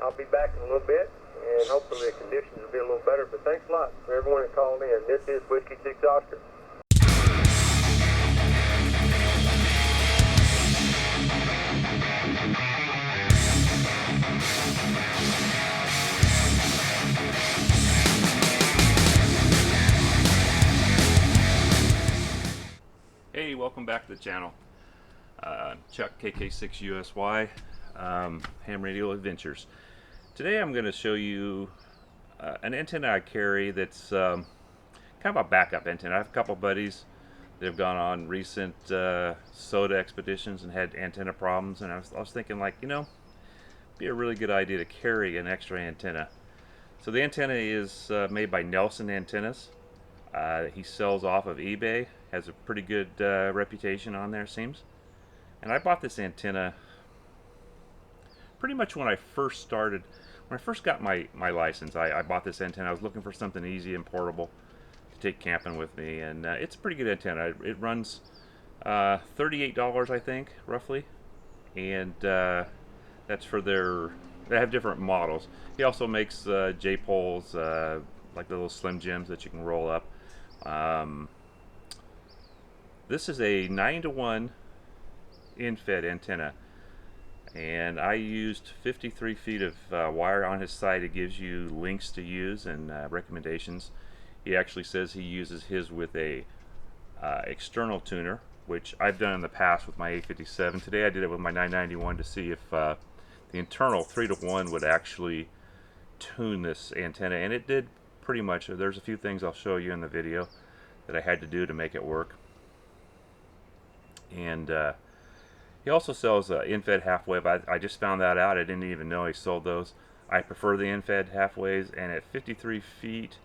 I'll be back in a little bit, and hopefully the conditions will be a little better. But thanks a lot for everyone that called in. This is Whiskey 6 Oscar. Hey, welcome back to the channel. Chuck KK6USY, Ham Radio Adventures. Today I'm going to show you an antenna I carry that's kind of a backup antenna. I have a couple buddies that have gone on recent soda expeditions and had antenna problems, and I was thinking, like, you know, it'd be a really good idea to carry an extra antenna. So the antenna is made by Nelson Antennas. He sells off of eBay, has a pretty good reputation on there, seems. And I bought this antenna pretty much when I first got my license. I bought this antenna. I was looking for something easy and portable to take camping with me, and it's a pretty good antenna. It runs $38, I think, roughly, and that's for they have different models. He also makes J-poles, like the little Slim Jims that you can roll up. This is a 9-to-1 in-fed antenna, and I used 53 feet of wire. On his site it gives you links to use and recommendations. He actually says he uses his with a external tuner, which I've done in the past with my 857. Today I did it with my 991 to see if the internal 3-to-1 would actually tune this antenna, and it did pretty much. There's a few things I'll show you in the video that I had to do to make it work. And he also sells in-fed half wave. I just found that out. I didn't even know he sold those. I prefer the in-fed half waves, and at 53 feet,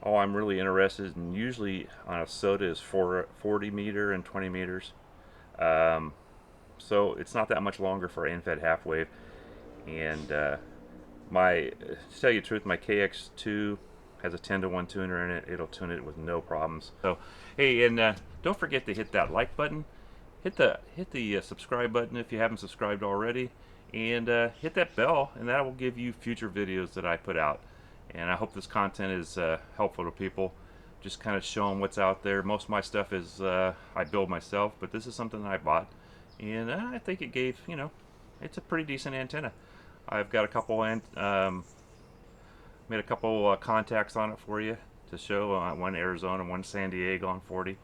all I'm really interested in usually on a soda is 40 meter and 20 meters. So it's not that much longer for in-fed half wave. And to tell you the truth, my KX2 has a 10-to-1 tuner in it. It'll tune it with no problems. So hey, and don't forget to hit that like button, hit the subscribe button if you haven't subscribed already, and hit that bell, and that will give you future videos that I put out. And I hope this content is helpful to people, just kind of showing what's out there. Most of my stuff is I build myself, but this is something that I bought, and I think it gave, you know, it's a pretty decent antenna. I've got a couple made a couple contacts on it for you to show, one Arizona, one San Diego on 40.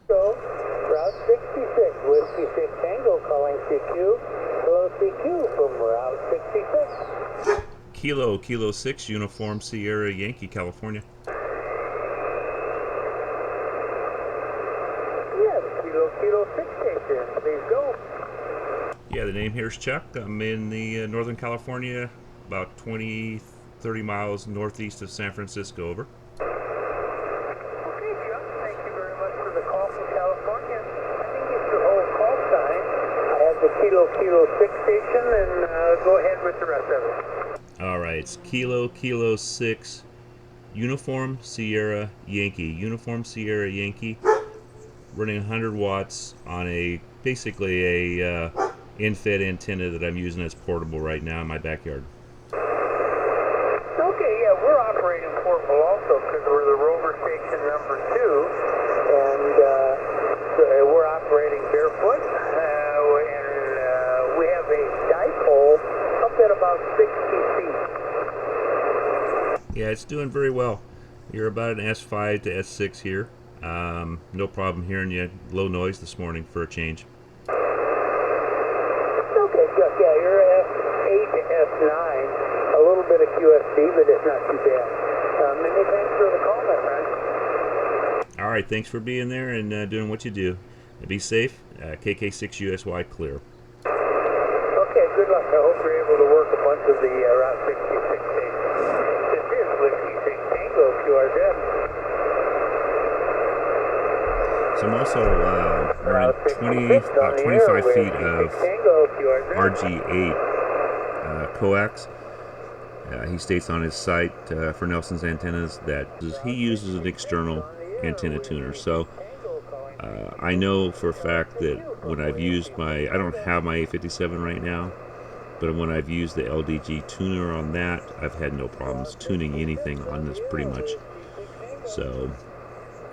Route 66, Whiskey 6 Tango calling CQ. Hello CQ from Route 66. Kilo 6, Uniform Sierra Yankee, California. Yeah, the Kilo 6 station, please go. Yeah, the name here is Chuck. I'm in the Northern California, about 20-30 miles northeast of San Francisco. Over. Okay, Chuck, thank you very much for the call from California. I think it's your whole call sign. I have the Kilo 6 station, and go ahead with the rest of it. All right, it's Kilo 6, Uniform Sierra Yankee. Uniform Sierra Yankee, running 100 watts on basically a in-fed antenna that I'm using as portable right now in my backyard. Okay, yeah, we're operating portable also because we're the rover station number 2, and we're operating barefoot, and we have a dipole up at about 60 feet. Yeah, it's doing very well. You're about an S5 to S6 here. No problem hearing you. Low noise this morning for a change. Yeah, you're S8 to S9, a little bit of QSD, but it's not too bad. Many thanks for the call, my friend. All right, thanks for being there and doing what you do. Be safe. KK6USY clear. Okay, good luck. I hope you're able to work a bunch of the Route 66 stations. This is Whiskey 6 Tango QRZ. So I'm also running about 25 feet of RG8 coax. He states on his site for Nelson's Antennas that he uses an external antenna tuner. So I know for a fact that when I've used I don't have my 857 right now, but when I've used the LDG tuner on that, I've had no problems tuning anything on this pretty much. So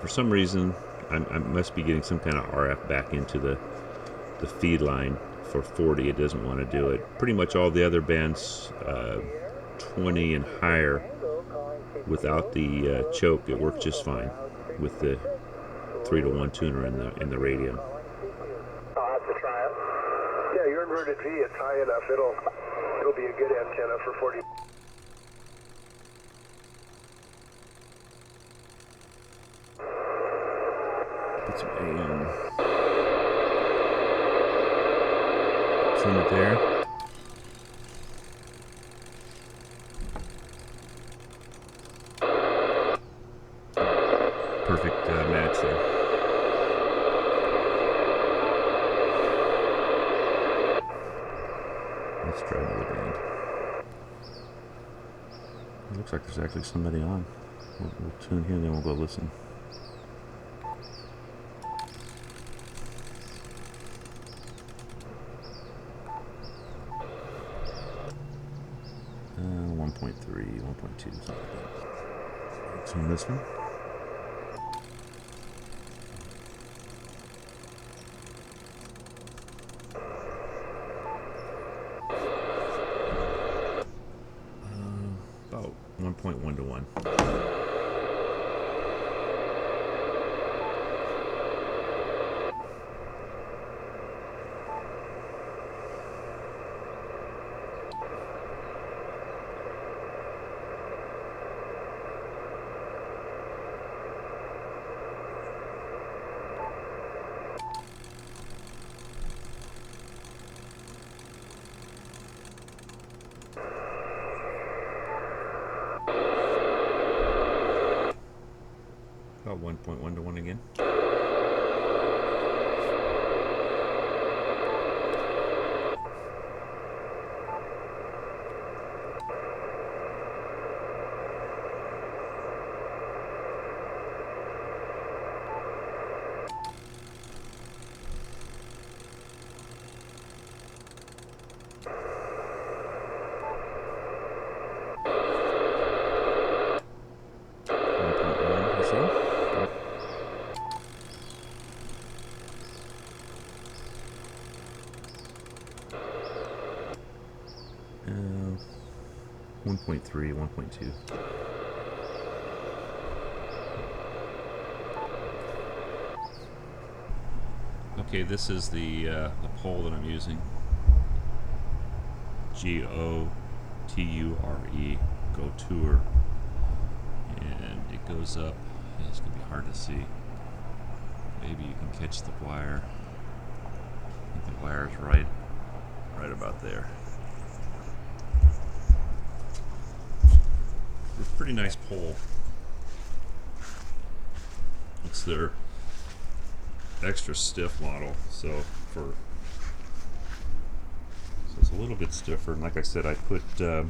for some reason, I must be getting some kind of RF back into the feed line. For 40, it doesn't want to do it. Pretty much all the other bands, 20 and higher, without the choke, it works just fine with the 3-to-1 tuner in the radio. I'll have to try it. Yeah, your inverted V, it's high enough. It'll be a good antenna for 40. Put some AM. Tune it there. Perfect match there. Let's try another band. It looks like there's actually somebody on. We'll tune here, then we'll go listen. Uh, 1.3, 1.2, something like that. Tune this one. About 1.1 to 1. About 1.1 to 1 again. Uh, 1.3, 1.2. Okay, this is the pole that I'm using. GOTURE, Go Tour, and it goes up. Yeah, it's gonna be hard to see. Maybe you can catch the wire. I think the wire is right about there. It's a pretty nice pole. It's their extra stiff model, so it's a little bit stiffer. And like I said, I put the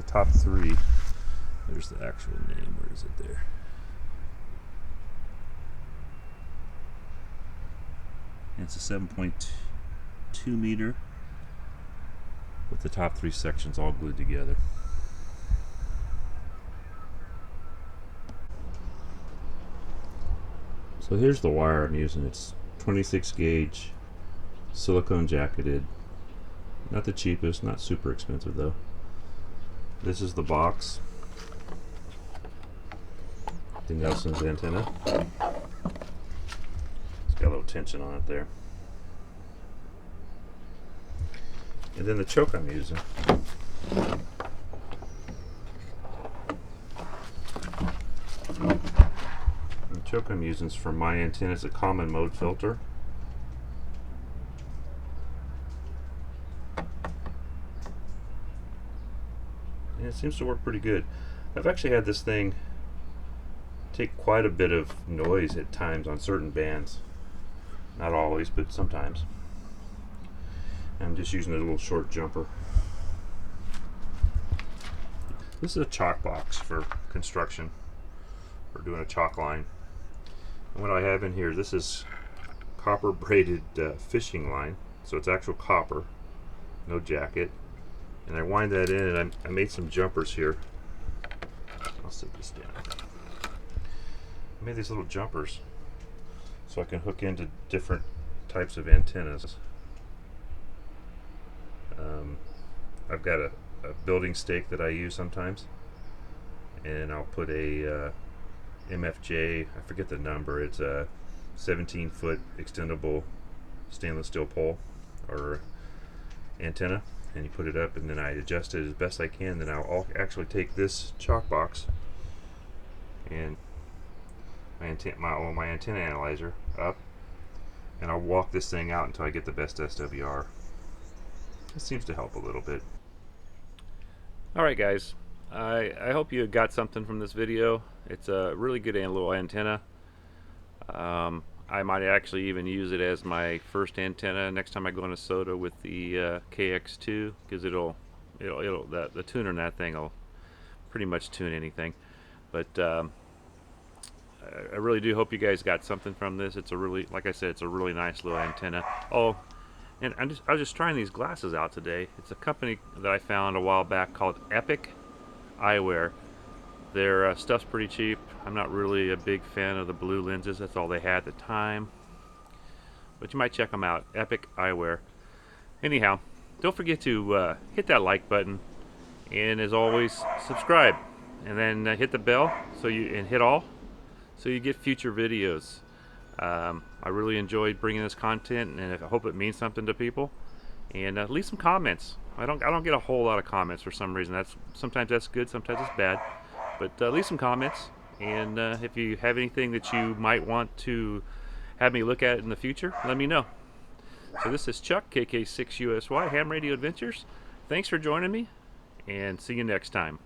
top three. There's the actual name. Where is it there? And it's a 7.2 meter with the top three sections all glued together. So here's the wire I'm using. It's 26 gauge, silicone jacketed. Not the cheapest, not super expensive though. This is the box. The Nelson's antenna. It's got a little tension on it there. And then the choke I'm using. The choke I'm using is for my antenna. It's a common mode filter. And it seems to work pretty good. I've actually had this thing take quite a bit of noise at times on certain bands. Not always, but sometimes. I'm just using a little short jumper. This is a chalk box for construction. We're doing a chalk line. And what I have in here, this is copper braided fishing line, so it's actual copper, no jacket. And I wind that in, and I made some jumpers here. I'll set this down. I made these little jumpers so I can hook into different types of antennas. I've got a building stake that I use sometimes, and I'll put a MFJ, I forget the number, it's a 17-foot extendable stainless steel pole or antenna, and you put it up, and then I adjust it as best I can. Then I'll actually take this chalk box and my antenna analyzer up, and I'll walk this thing out until I get the best SWR. It seems to help a little bit. Alright guys, I hope you got something from this video. It's a really good little antenna. I might actually even use it as my first antenna next time I go on a SOTA with the KX2, because the tuner in that thing will pretty much tune anything. But I really do hope you guys got something from this. It's a really, like I said, it's a really nice little antenna. Oh, and I was just trying these glasses out today. It's a company that I found a while back called ebeay. Their stuff's pretty cheap. I'm not really a big fan of the blue lenses. That's all they had at the time. But you might check them out. ebeay. Anyhow, don't forget to hit that like button, and as always, subscribe, and then hit the bell and hit all, so you get future videos. I really enjoyed bringing this content, and I hope it means something to people. And leave some comments. I don't get a whole lot of comments for some reason. Sometimes that's good, sometimes it's bad. But leave some comments, and if you have anything that you might want to have me look at in the future, let me know. So this is Chuck, KK6USY, Ham Radio Adventures. Thanks for joining me, and see you next time.